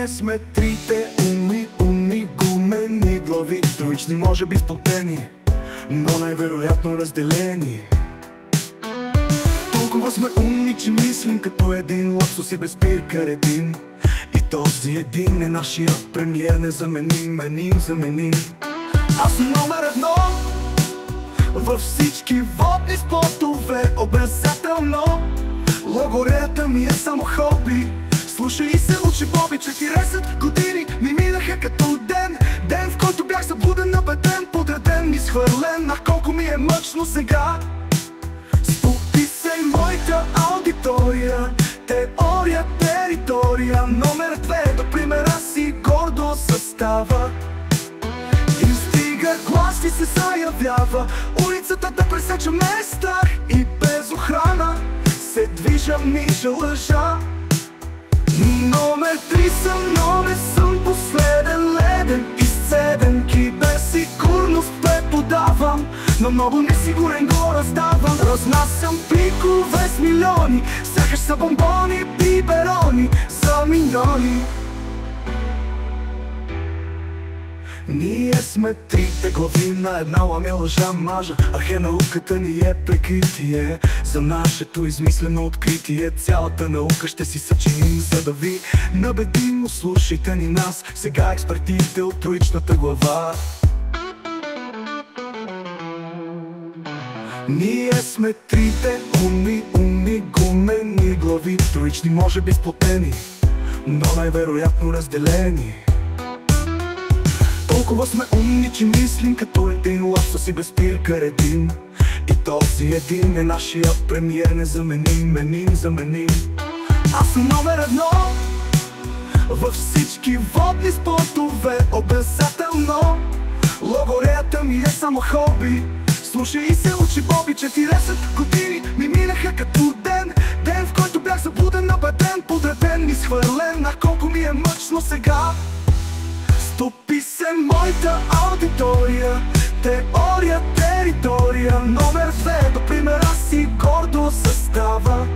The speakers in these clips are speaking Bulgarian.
Ние сме трите умни гумени глави, троични може би сплотени, но най-вероятно разделени. Толкова сме умни, че мислим като един лапсус и без спирка редим. И този един е нашия премиер, незаменим. Аз съм номер едно във всички водни спортове, образателно. Логореята ми е само хоби. Слушай и се учи Боби. 40 години ми минаха като ден, ден в който бях събуден, набеден, подреден, изхвърлен. Ах, колко ми е мъчно сега. Подписай моята аудитория, теория, територия. Номер 2 до примера си гордо състава. И стига глас и се заявява, улицата да пресеча ме страх. И без охрана се движа, мижа лъжа. Номер 3 съм, но не съм последен, леден, изцеден. Киберсигурност преподавам, но много несигурен го раздавам. Разнасям пикове с милиони, сякаш са бомбони, биберони за миньони. Ние сме трите глави на една ламя лъжа мажа. Архе науката ни е прикритие за нашето измислено откритие. Цялата наука ще си съчиним, за да ви набедим. Слушайте ни нас, сега експертите от троичната глава. Ние сме трите умни гумени глави, троични може би сплотени, но най-вероятно разделени. Толкова сме умни, че мислим като един лапсус и без спирка редим. И този един е нашия премиер, незаменим. Аз съм номер едно във всички водни спортове, обязателно. Логореята ми е само хоби. Слушай и се учи Боби. 40 години ми минаха като ден, ден в който бях събуден, набеден, подреден, изхвърлен. Ах, колко ми е мъчно сега. Стопи се моята аудитория, теория, територия. Номер 2 до примера си гордо състава.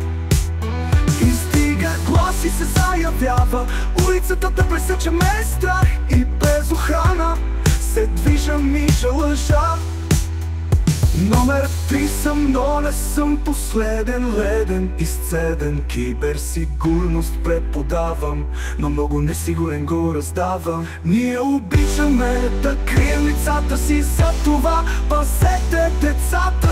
И стига глас и се заявява, улицата да пресече ме страх. И без охрана се движа, мижа лъжа. Номер 3 съм, но не съм последен, леден, изцеден. Киберсигурност преподавам, но много несигурен го раздавам. Ние обичаме да крием лицата си, за това пазете децата